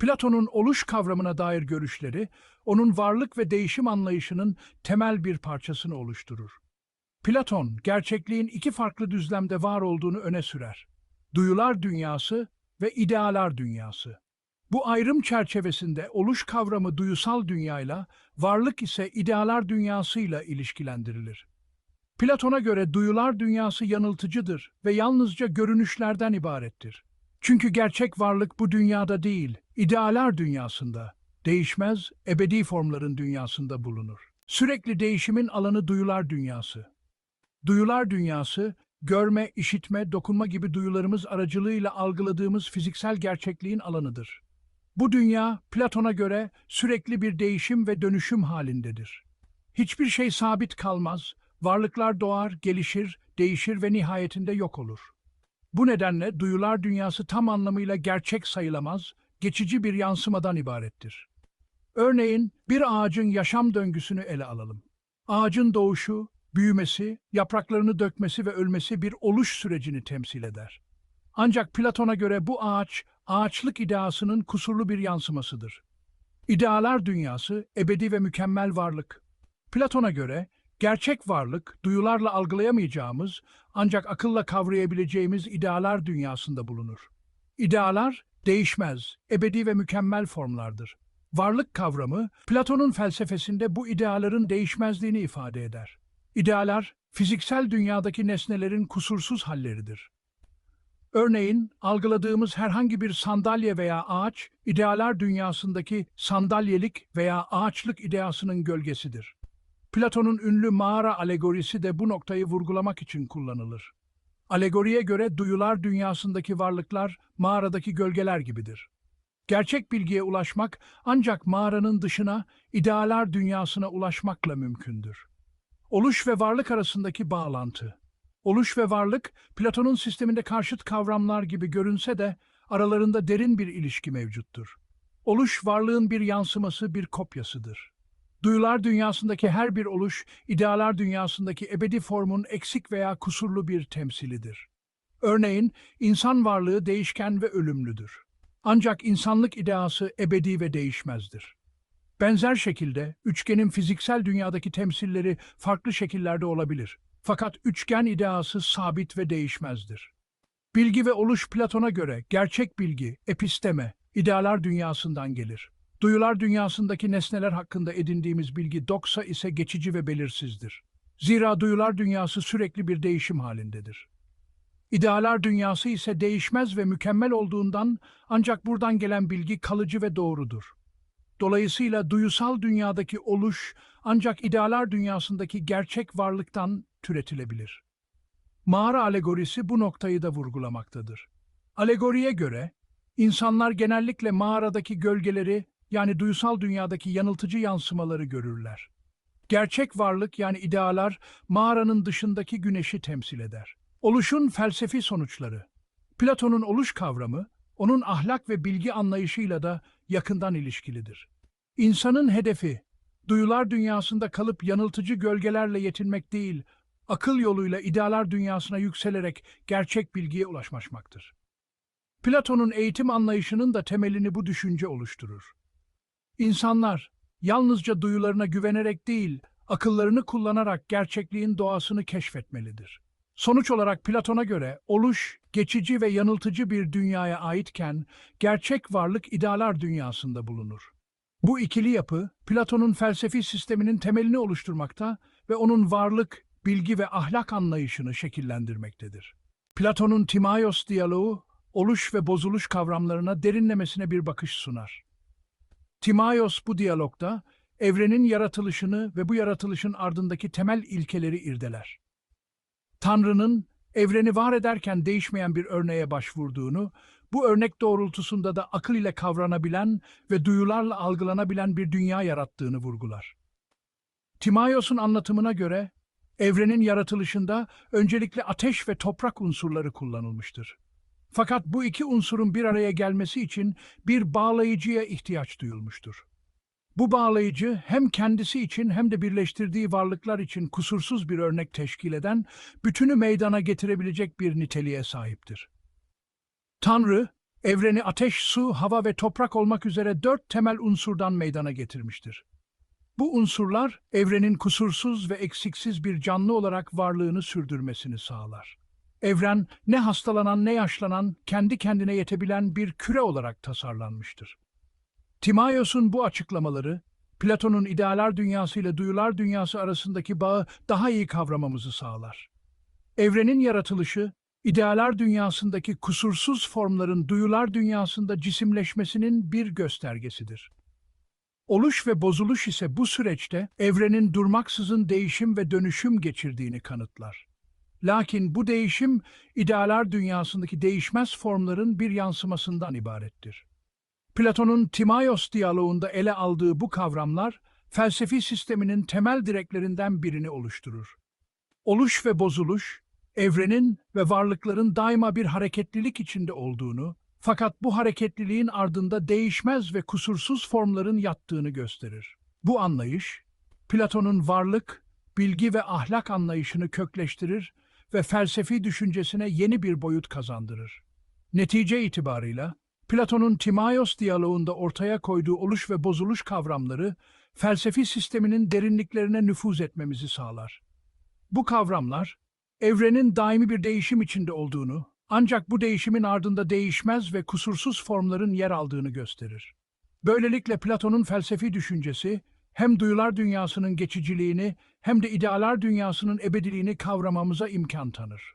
Platon'un oluş kavramına dair görüşleri, onun varlık ve değişim anlayışının temel bir parçasını oluşturur. Platon, gerçekliğin iki farklı düzlemde var olduğunu öne sürer. Duyular dünyası ve idealar dünyası. Bu ayrım çerçevesinde oluş kavramı duyusal dünyayla, varlık ise idealar dünyasıyla ilişkilendirilir. Platon'a göre duyular dünyası yanıltıcıdır ve yalnızca görünüşlerden ibarettir. Çünkü gerçek varlık bu dünyada değil, idealar dünyasında, değişmez, ebedi formların dünyasında bulunur. Sürekli değişimin alanı duyular dünyası. Duyular dünyası, görme, işitme, dokunma gibi duyularımız aracılığıyla algıladığımız fiziksel gerçekliğin alanıdır. Bu dünya, Platon'a göre sürekli bir değişim ve dönüşüm halindedir. Hiçbir şey sabit kalmaz, varlıklar doğar, gelişir, değişir ve nihayetinde yok olur. Bu nedenle duyular dünyası tam anlamıyla gerçek sayılamaz, geçici bir yansımadan ibarettir. Örneğin bir ağacın yaşam döngüsünü ele alalım. Ağacın doğuşu, büyümesi, yapraklarını dökmesi ve ölmesi bir oluş sürecini temsil eder. Ancak Platon'a göre bu ağaç, ağaçlık ideasının kusurlu bir yansımasıdır. İdealar dünyası, ebedi ve mükemmel varlık. Platon'a göre, gerçek varlık, duyularla algılayamayacağımız, ancak akılla kavrayabileceğimiz idealar dünyasında bulunur. İdealar, değişmez, ebedi ve mükemmel formlardır. Varlık kavramı, Platon'un felsefesinde bu ideaların değişmezliğini ifade eder. İdealar, fiziksel dünyadaki nesnelerin kusursuz halleridir. Örneğin, algıladığımız herhangi bir sandalye veya ağaç, idealar dünyasındaki sandalyelik veya ağaçlık ideasının gölgesidir. Platon'un ünlü mağara alegorisi de bu noktayı vurgulamak için kullanılır. Alegoriye göre duyular dünyasındaki varlıklar mağaradaki gölgeler gibidir. Gerçek bilgiye ulaşmak ancak mağaranın dışına, idealar dünyasına ulaşmakla mümkündür. Oluş ve varlık arasındaki bağlantı. Oluş ve varlık, Platon'un sisteminde karşıt kavramlar gibi görünse de aralarında derin bir ilişki mevcuttur. Oluş, varlığın bir yansıması, bir kopyasıdır. Duyular dünyasındaki her bir oluş, idealar dünyasındaki ebedi formun eksik veya kusurlu bir temsilidir. Örneğin, insan varlığı değişken ve ölümlüdür. Ancak insanlık ideası ebedi ve değişmezdir. Benzer şekilde, üçgenin fiziksel dünyadaki temsilleri farklı şekillerde olabilir. Fakat üçgen ideası sabit ve değişmezdir. Bilgi ve oluş Platon'a göre gerçek bilgi, episteme, idealar dünyasından gelir. Duyular dünyasındaki nesneler hakkında edindiğimiz bilgi doksa ise geçici ve belirsizdir. Zira duyular dünyası sürekli bir değişim halindedir. İdealar dünyası ise değişmez ve mükemmel olduğundan ancak buradan gelen bilgi kalıcı ve doğrudur. Dolayısıyla duyusal dünyadaki oluş ancak idealar dünyasındaki gerçek varlıktan türetilebilir. Mağara alegorisi bu noktayı da vurgulamaktadır. Alegoriye göre, insanlar genellikle mağaradaki gölgeleri yani duyusal dünyadaki yanıltıcı yansımaları görürler. Gerçek varlık yani idealar mağaranın dışındaki güneşi temsil eder. Oluşun felsefi sonuçları. Platon'un oluş kavramı, onun ahlak ve bilgi anlayışıyla da yakından ilişkilidir. İnsanın hedefi, duyular dünyasında kalıp yanıltıcı gölgelerle yetinmek değil, akıl yoluyla idealar dünyasına yükselerek gerçek bilgiye ulaşmaktır. Platon'un eğitim anlayışının da temelini bu düşünce oluşturur. İnsanlar, yalnızca duyularına güvenerek değil, akıllarını kullanarak gerçekliğin doğasını keşfetmelidir. Sonuç olarak Platon'a göre oluş, geçici ve yanıltıcı bir dünyaya aitken, gerçek varlık idealar dünyasında bulunur. Bu ikili yapı, Platon'un felsefi sisteminin temelini oluşturmakta ve onun varlık, bilgi ve ahlak anlayışını şekillendirmektedir. Platon'un Timaios diyaloğu, oluş ve bozuluş kavramlarına derinlemesine bir bakış sunar. Timaios bu diyalogda, evrenin yaratılışını ve bu yaratılışın ardındaki temel ilkeleri irdeler. Tanrı'nın, evreni var ederken değişmeyen bir örneğe başvurduğunu, bu örnek doğrultusunda da akıl ile kavranabilen ve duyularla algılanabilen bir dünya yarattığını vurgular. Timaios'un anlatımına göre, evrenin yaratılışında öncelikle ateş ve toprak unsurları kullanılmıştır. Fakat bu iki unsurun bir araya gelmesi için bir bağlayıcıya ihtiyaç duyulmuştur. Bu bağlayıcı hem kendisi için hem de birleştirdiği varlıklar için kusursuz bir örnek teşkil eden, bütünü meydana getirebilecek bir niteliğe sahiptir. Tanrı, Evreni ateş, su, hava ve toprak olmak üzere 4 temel unsurdan meydana getirmiştir. Bu unsurlar, evrenin kusursuz ve eksiksiz bir canlı olarak varlığını sürdürmesini sağlar. Evren, ne hastalanan ne yaşlanan, kendi kendine yetebilen bir küre olarak tasarlanmıştır. Timaios'un bu açıklamaları, Platon'un idealar dünyası ile duyular dünyası arasındaki bağı daha iyi kavramamızı sağlar. Evrenin yaratılışı, idealar dünyasındaki kusursuz formların duyular dünyasında cisimleşmesinin bir göstergesidir. Oluş ve bozuluş ise bu süreçte evrenin durmaksızın değişim ve dönüşüm geçirdiğini kanıtlar. Lakin bu değişim, idealar dünyasındaki değişmez formların bir yansımasından ibarettir. Platon'un Timaios diyaloğunda ele aldığı bu kavramlar, felsefi sisteminin temel direklerinden birini oluşturur. Oluş ve bozuluş, evrenin ve varlıkların daima bir hareketlilik içinde olduğunu, fakat bu hareketliliğin ardında değişmez ve kusursuz formların yattığını gösterir. Bu anlayış, Platon'un varlık, bilgi ve ahlak anlayışını kökleştirir ve felsefi düşüncesine yeni bir boyut kazandırır. Netice itibarıyla, Platon'un Timaios diyaloğunda ortaya koyduğu oluş ve bozuluş kavramları, felsefi sisteminin derinliklerine nüfuz etmemizi sağlar. Bu kavramlar, evrenin daimi bir değişim içinde olduğunu, ancak bu değişimin ardında değişmez ve kusursuz formların yer aldığını gösterir. Böylelikle Platon'un felsefi düşüncesi, hem duyular dünyasının geçiciliğini hem de idealar dünyasının ebediliğini kavramamıza imkan tanır.